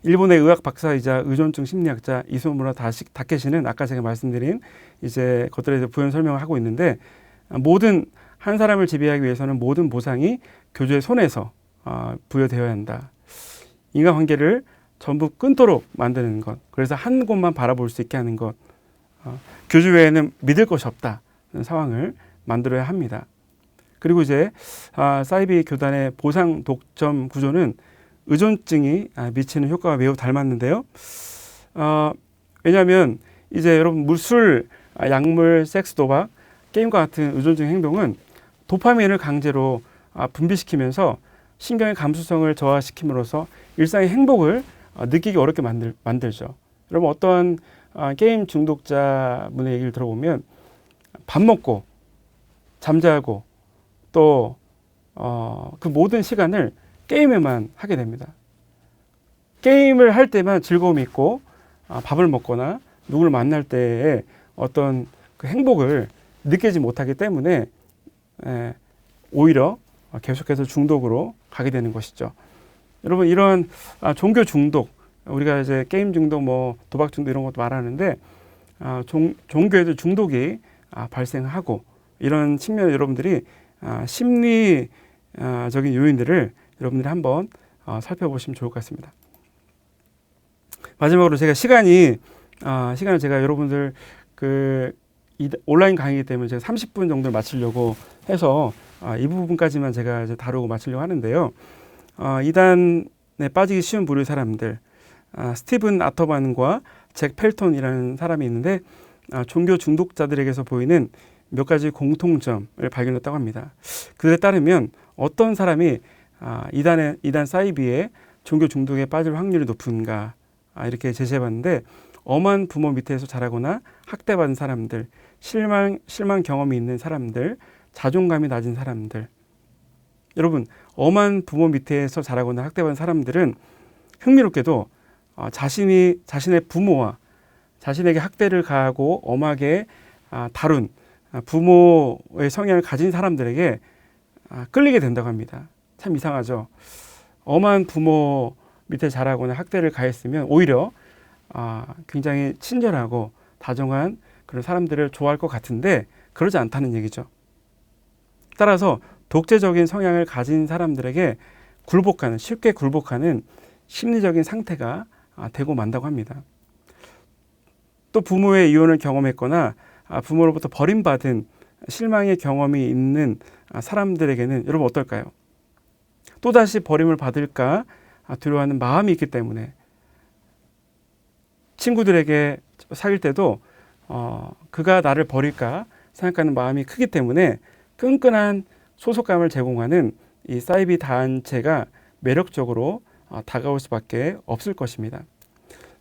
일본의 의학 박사이자 의존증 심리학자 이소무라 다케시는 아까 제가 말씀드린 이제 것들에 대해서 부연 설명을 하고 있는데, 모든 한 사람을 지배하기 위해서는 모든 보상이 교주의 손에서 부여되어야 한다. 인간관계를 전부 끊도록 만드는 것, 그래서 한 곳만 바라볼 수 있게 하는 것, 교주 외에는 믿을 것이 없다는 상황을 만들어야 합니다. 그리고 이제 사이비 교단의 보상 독점 구조는 의존증이 미치는 효과가 매우 닮았는데요. 왜냐하면 이제 여러분 술, 약물, 섹스, 도박, 게임과 같은 의존증 행동은 도파민을 강제로 분비시키면서 신경의 감수성을 저하시킴으로써 일상의 행복을 느끼기 어렵게 만들죠. 여러분 어떤 게임 중독자분의 얘기를 들어보면 밥 먹고 잠자고 또 그 모든 시간을 게임에만 하게 됩니다. 게임을 할 때만 즐거움이 있고 밥을 먹거나 누구를 만날 때에 어떤 그 행복을 느끼지 못하기 때문에 오히려 계속해서 중독으로 가게 되는 것이죠. 여러분 이런 종교 중독, 우리가 이제 게임 중독, 뭐 도박 중독 이런 것도 말하는데 종교에도 중독이 발생하고 이런 측면에 여러분들이 심리적인 요인들을 여러분들이 한번 살펴보시면 좋을 것 같습니다. 마지막으로 제가 시간을 제가 여러분들 온라인 강의이기 때문에 제가 30분 정도를 마치려고 해서 이 부분까지만 제가 이제 다루고 마치려고 하는데요. 이단에 빠지기 쉬운 부류의 사람들, 스티븐 아터반과 잭 펠톤이라는 사람이 있는데 종교 중독자들에게서 보이는 몇 가지 공통점을 발견했다고 합니다. 그에 따르면 어떤 사람이 이단 사이비의 종교 중독에 빠질 확률이 높은가 이렇게 제시해봤는데, 엄한 부모 밑에서 자라거나 학대받은 사람들, 실망 경험이 있는 사람들, 자존감이 낮은 사람들. 여러분 엄한 부모 밑에서 자라거나 학대받은 사람들은 흥미롭게도 자신의 부모와 자신에게 학대를 가하고 엄하게 다룬 부모의 성향을 가진 사람들에게 끌리게 된다고 합니다. 참 이상하죠. 엄한 부모 밑에 자라거나 학대를 가했으면 오히려 굉장히 친절하고 다정한 그런 사람들을 좋아할 것 같은데 그러지 않다는 얘기죠. 따라서 독재적인 성향을 가진 사람들에게 쉽게 굴복하는 심리적인 상태가 되고 만다고 합니다. 또 부모의 이혼을 경험했거나 부모로부터 버림받은 실망의 경험이 있는 사람들에게는 여러분 어떨까요? 또다시 버림을 받을까 두려워하는 마음이 있기 때문에 친구들에게 사귈 때도 그가 나를 버릴까 생각하는 마음이 크기 때문에 끈끈한 소속감을 제공하는 이 사이비 단체가 매력적으로 다가올 수밖에 없을 것입니다.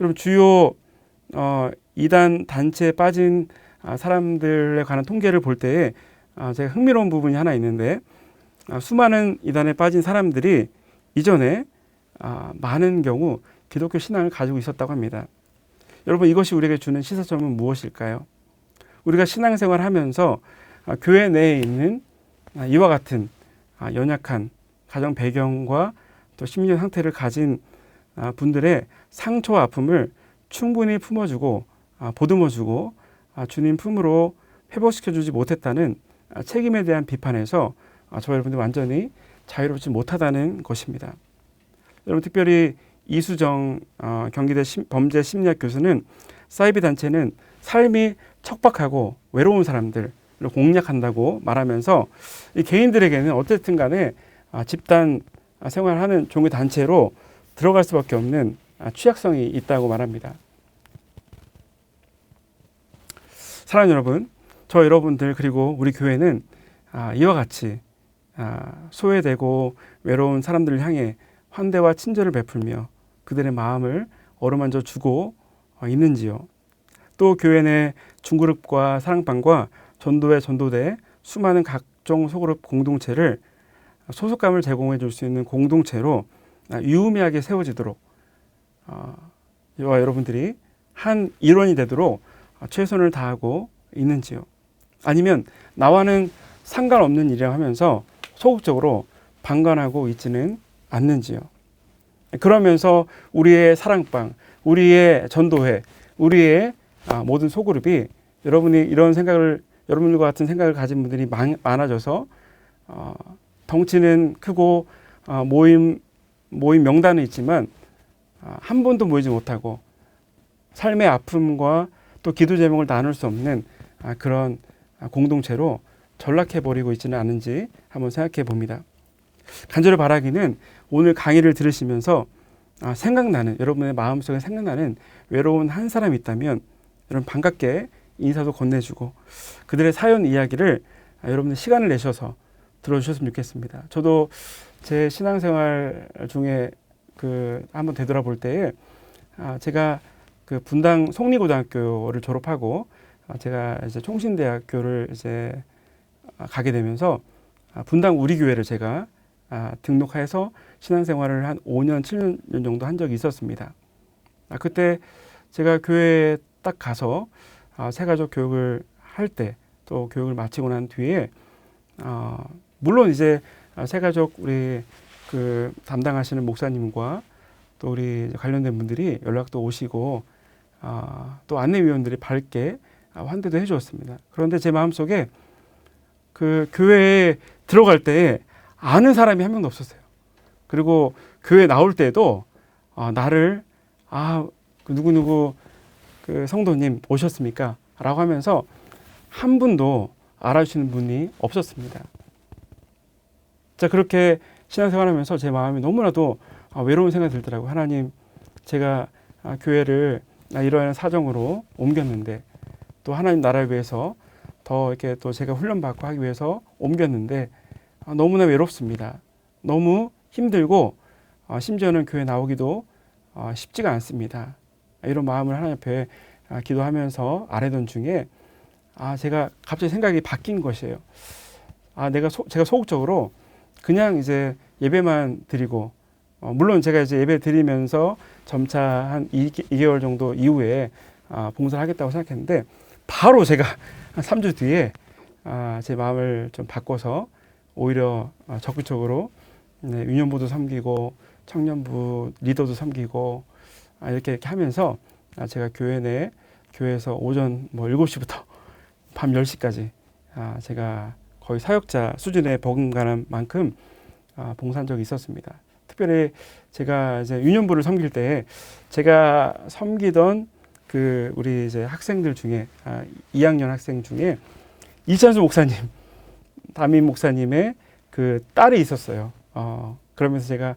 여러분 주요 이단 단체에 빠진 사람들에 관한 통계를 볼 때에 제가 흥미로운 부분이 하나 있는데, 수많은 이단에 빠진 사람들이 이전에 많은 경우 기독교 신앙을 가지고 있었다고 합니다. 여러분 이것이 우리에게 주는 시사점은 무엇일까요? 우리가 신앙생활을 하면서 교회 내에 있는 이와 같은 연약한 가정 배경과 또 심리적 상태를 가진 분들의 상처와 아픔을 충분히 품어주고 보듬어주고 주님 품으로 회복시켜주지 못했다는 책임에 대한 비판에서 저와 여러분들이 완전히 자유롭지 못하다는 것입니다. 여러분 특별히 이수정 경기대 범죄 심리학 교수는 사이비 단체는 삶이 척박하고 외로운 사람들을 공략한다고 말하면서 이 개인들에게는 어쨌든 간에 집단 생활하는 종교 단체로 들어갈 수밖에 없는 취약성이 있다고 말합니다. 사랑하는 여러분, 저 여러분들 그리고 우리 교회는 이와 같이 소외되고 외로운 사람들을 향해 환대와 친절을 베풀며 그들의 마음을 어루만져 주고 있는지요. 또 교회 내 중그룹과 사랑방과 전도회, 전도대 수많은 각종 소그룹 공동체를 소속감을 제공해 줄 수 있는 공동체로 유의미하게 세워지도록 저와 여러분들이 한 일원이 되도록 최선을 다하고 있는지요. 아니면 나와는 상관없는 일이라고 하면서 소극적으로 방관하고 있지는 않는지요. 그러면서 우리의 사랑방, 우리의 전도회, 우리의 모든 소그룹이 여러분이 이런 생각을 여러분들과 같은 생각을 가진 분들이 많아져서 덩치는 크고 모임 명단은 있지만 한 번도 모이지 못하고 삶의 아픔과 또 기도 제목을 나눌 수 없는 그런 공동체로 전락해버리고 있지는 않은지 한번 생각해 봅니다. 간절히 바라기는 오늘 강의를 들으시면서 생각나는 여러분의 마음속에 생각나는 외로운 한 사람이 있다면 여러분 반갑게 인사도 건네주고 그들의 사연 이야기를 여러분들 시간을 내셔서 들어주셨으면 좋겠습니다. 저도 제 신앙생활 중에 한번 되돌아볼 때에 제가 그 분당 송리고등학교를 졸업하고 제가 이제 총신대학교를 이제 가게 되면서 분당 우리교회를 제가 등록해서 신앙생활을 한 5년, 7년 정도 한 적이 있었습니다. 그때 제가 교회에 딱 가서 새가족 교육을 할 때 또 교육을 마치고 난 뒤에 물론 이제 새가족 우리 그 담당하시는 목사님과 또 우리 관련된 분들이 연락도 오시고 또 안내위원들이 밝게 환대도 해주었습니다. 그런데 제 마음속에 그 교회에 들어갈 때 아는 사람이 한 명도 없었어요. 그리고 교회 나올 때도 나를 그 누구누구 그 성도님 오셨습니까? 라고 하면서 한 분도 알아주시는 분이 없었습니다. 자, 그렇게 신앙생활하면서 제 마음이 너무나도 외로운 생각이 들더라고요. 하나님, 제가 교회를 이러한 사정으로 옮겼는데 또 하나님 나라를 위해서 더 이렇게 또 제가 훈련받고 하기 위해서 옮겼는데 너무나 외롭습니다. 너무 힘들고 심지어는 교회 나오기도 쉽지가 않습니다. 이런 마음을 하나님 앞에 기도하면서 아뢰던 중에 제가 갑자기 생각이 바뀐 것이에요. 제가 소극적으로 그냥 이제 예배만 드리고 물론 제가 이제 예배 드리면서 점차 한 2개월 정도 이후에 봉사를 하겠다고 생각했는데 바로 제가 한 3주 뒤에 제 마음을 좀 바꿔서 오히려 적극적으로 유년부도 섬기고 청년부 리더도 섬기고 이렇게 하면서 제가 교회에서 오전 7시부터 밤 10시까지 제가 거의 사역자 수준에 버금가는 만큼 봉사한 적이 있었습니다. 특별히 제가 이제 유년부를 섬길 때 제가 섬기던 그 우리 이제 학생들 중에 2학년 학생 중에 이찬수 목사님, 담임 목사님의 그 딸이 있었어요. 그러면서 제가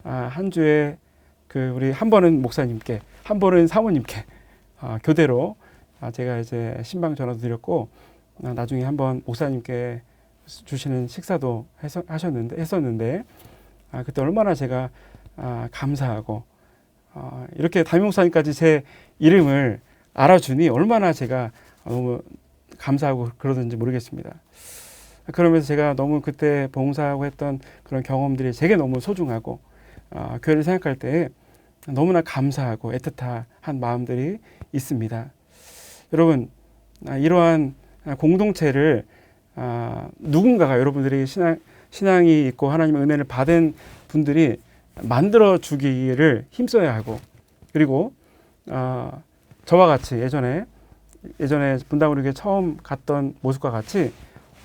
한 주에 그 우리 한 번은 목사님께, 한 번은 사모님께 교대로 제가 이제 신방 전화도 드렸고 나중에 한번 목사님께 주시는 식사도 했었는데 그때 얼마나 제가 감사하고 이렇게 담임 목사님까지 제 이름을 알아주니 얼마나 제가 너무 감사하고 그러든지 모르겠습니다. 그러면서 제가 너무 그때 봉사하고 했던 그런 경험들이 제게 너무 소중하고 교회를 생각할 때 너무나 감사하고 애틋한 마음들이 있습니다. 여러분, 이러한 공동체를 누군가가 여러분들이 신앙이 있고 하나님의 은혜를 받은 분들이 만들어 주기를 힘써야 하고 그리고 저와 같이 예전에 분당우리교회 처음 갔던 모습과 같이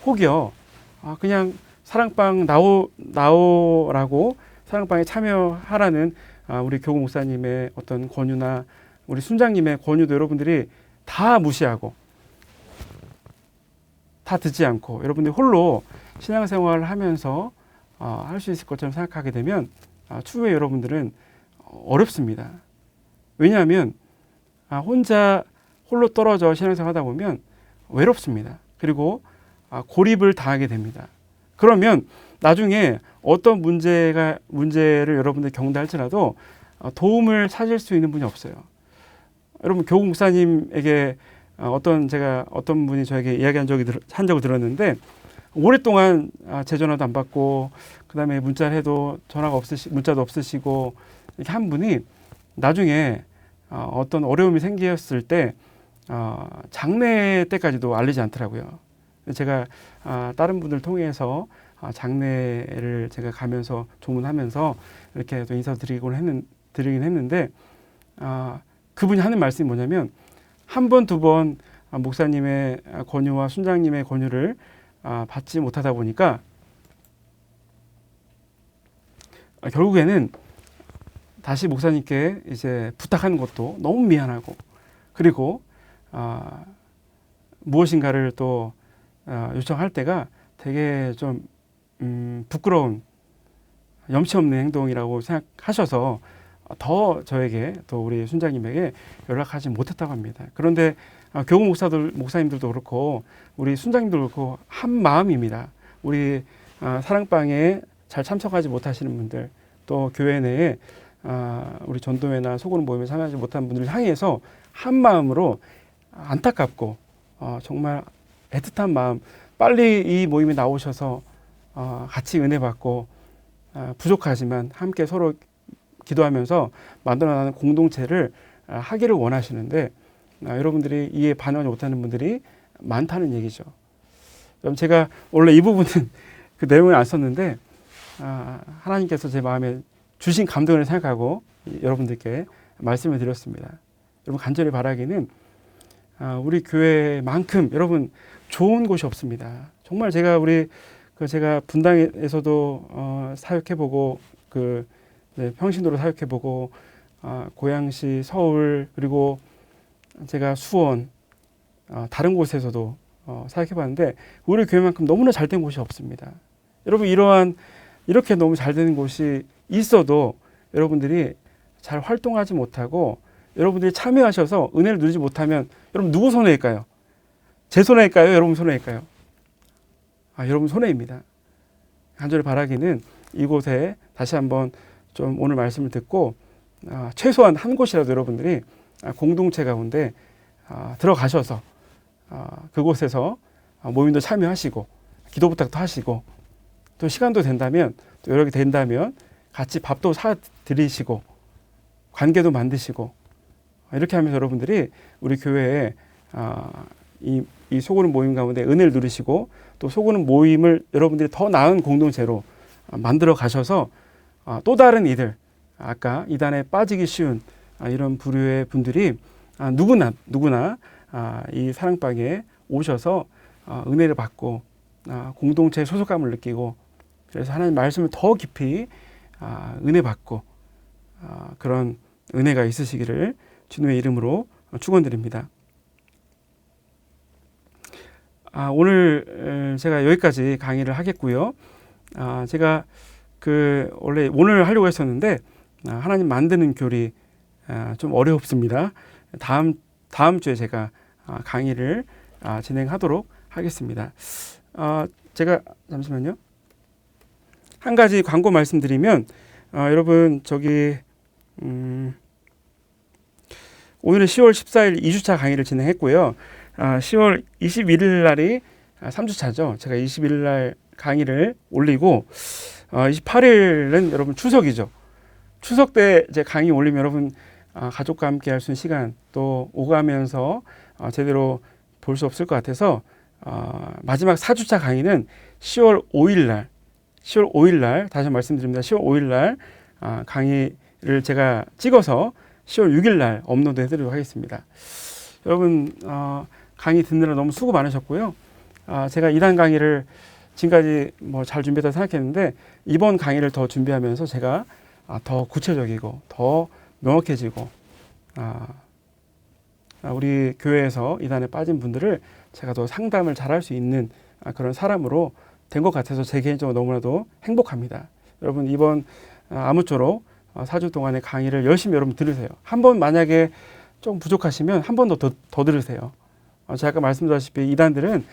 혹여 그냥 사랑방 나오라고 사랑방에 참여하라는 우리 교구 목사님의 어떤 권유나 우리 순장님의 권유도 여러분들이 다 무시하고 다 듣지 않고 여러분들이 홀로 신앙생활을 하면서 할 수 있을 것처럼 생각하게 되면 추후에 여러분들은 어렵습니다. 왜냐하면 홀로 떨어져 신앙생활 하다 보면 외롭습니다. 그리고 고립을 당하게 됩니다. 그러면 나중에 어떤 문제를 여러분들 겪는다 할지라도 도움을 찾을 수 있는 분이 없어요. 여러분 교구 목사님에게 어떤 분이 저에게 이야기한 적을 들었는데 오랫동안 제 전화도 안 받고 그다음에 문자를 해도 문자도 없으시고 이렇게 한 분이 나중에 어떤 어려움이 생겼을 때 장례 때까지도 알리지 않더라고요. 제가 다른 분들 통해서 장례를 제가 가면서 조문하면서 이렇게 또 드리긴 했는데 그분이 하는 말씀이 뭐냐면 한 번, 두 번 목사님의 권유와 순장님의 권유를 받지 못하다 보니까 결국에는 다시 목사님께 이제 부탁하는 것도 너무 미안하고 그리고 무엇인가를 또 요청할 때가 되게 좀 부끄러운 염치 없는 행동이라고 생각하셔서 더 저에게 또 우리 순장님에게 연락하지 못했다고 합니다. 그런데 교구 목사님들도 그렇고 우리 순장님도 그렇고 한 마음입니다. 우리 사랑방에 잘 참석하지 못하시는 분들 또 교회 내에 우리 전도회나 소그룹 모임에 참여하지 못한 분들을 향해서 한 마음으로 안타깝고 정말 애틋한 마음 빨리 이 모임에 나오셔서 같이 은혜 받고 부족하지만 함께 서로 기도하면서 만들어나가는 공동체를 하기를 원하시는데 여러분들이 이에 반응하지 못하는 분들이 많다는 얘기죠. 그럼 제가 원래 이 부분은 그 내용을 안 썼는데 하나님께서 제 마음에 주신 감동을 생각하고 여러분들께 말씀을 드렸습니다. 여러분 간절히 바라기는 우리 교회만큼 여러분 좋은 곳이 없습니다. 정말 제가 제가 분당에서도 사역해보고 평신도로 사역해보고 고양시, 서울 그리고 제가 수원 다른 곳에서도 사역해봤는데 우리 교회만큼 너무나 잘된 곳이 없습니다. 여러분 이렇게 너무 잘 되는 곳이 있어도 여러분들이 잘 활동하지 못하고 여러분들이 참여하셔서 은혜를 누리지 못하면 여러분 누구 손해일까요? 제 손해일까요? 여러분 손해일까요? 여러분 손해입니다. 간절히 바라기는 이곳에 다시 한번 좀 오늘 말씀을 듣고 최소한 한 곳이라도 여러분들이 공동체 가운데 들어가셔서 그곳에서 모임도 참여하시고 기도 부탁도 하시고 또 시간도 된다면 또 여력이 된다면 같이 밥도 사 드리시고 관계도 만드시고 이렇게 하면서 여러분들이 우리 교회에 이 소그룹 모임 가운데 은혜를 누리시고 또 소그룹 모임을 여러분들이 더 나은 공동체로 만들어 가셔서 또 다른 이들 아까 이단에 빠지기 쉬운 이런 부류의 분들이 누구나 이 사랑방에 오셔서 은혜를 받고 공동체의 소속감을 느끼고 그래서 하나님 말씀을 더 깊이 은혜 받고 그런 은혜가 있으시기를 주님의 이름으로 축원드립니다. 오늘 제가 여기까지 강의를 하겠고요. 제가 원래 오늘 하려고 했었는데 하나님 만드는 교리 좀 어렵습니다. 다음 주에 제가 강의를 진행하도록 하겠습니다. 제가 잠시만요. 한 가지 광고 말씀드리면 여러분 오늘은 10월 14일 2주차 강의를 진행했고요. 10월 21일 날이 3주차죠. 제가 21일 날 강의를 올리고 28일은 여러분 추석이죠. 추석 때 이제 강의 올리면 여러분 가족과 함께 할 수 있는 시간 또 오가면서 제대로 볼 수 없을 것 같아서 마지막 4주차 강의는 10월 5일 날 다시 말씀드립니다. 10월 5일 날 강의를 제가 찍어서 10월 6일 날 업로드 해드리도록 하겠습니다. 여러분 강의 듣느라 너무 수고 많으셨고요. 제가 2단 강의를 지금까지 잘 준비했다 생각했는데 이번 강의를 더 준비하면서 제가 더 구체적이고 더 명확해지고 우리 교회에서 이단에 빠진 분들을 제가 더 상담을 잘할 수 있는 그런 사람으로 된 것 같아서 제 개인적으로 너무나도 행복합니다. 여러분 이번 아무쪼록 4주 동안의 강의를 열심히 여러분 들으세요. 한 번 만약에 좀 부족하시면 한 번 더 들으세요. 제가 아까 말씀드렸다시피 이단들은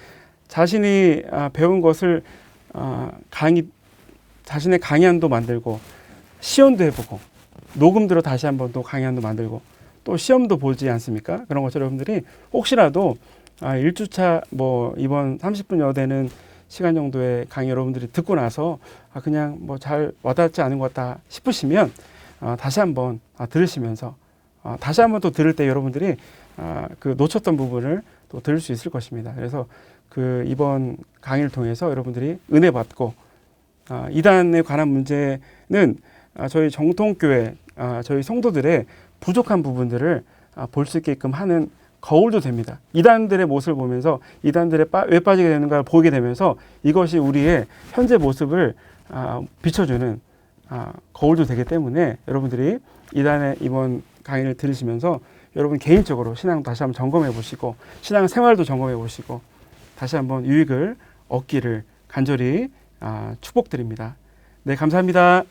자신이 배운 것을 자신의 강의안도 만들고 시연도 해보고 녹음들어 다시 한번 또 강의안도 만들고 또 시험도 보지 않습니까? 그런 것처럼 여러분들이 혹시라도 1주차 이번 30분여 되는 시간 정도의 강의 여러분들이 듣고 나서 그냥 잘 와닿지 않은 것 같다 싶으시면 다시 한번 들으시면서 다시 한번 또 들을 때 여러분들이 그 놓쳤던 부분을 또 들을 수 있을 것입니다. 그래서 이번 강의를 통해서 여러분들이 은혜 받고 이단에 관한 문제는 저희 정통교회, 저희 성도들의 부족한 부분들을 볼 수 있게끔 하는 거울도 됩니다. 이단들의 모습을 보면서 이단들의 왜 빠지게 되는가를 보게 되면서 이것이 우리의 현재 모습을 비춰주는 거울도 되기 때문에 여러분들이 이단의 이번 강의를 들으시면서 여러분 개인적으로 신앙 다시 한번 점검해 보시고 신앙 생활도 점검해 보시고 다시 한번 유익을 얻기를 간절히 축복드립니다. 네, 감사합니다.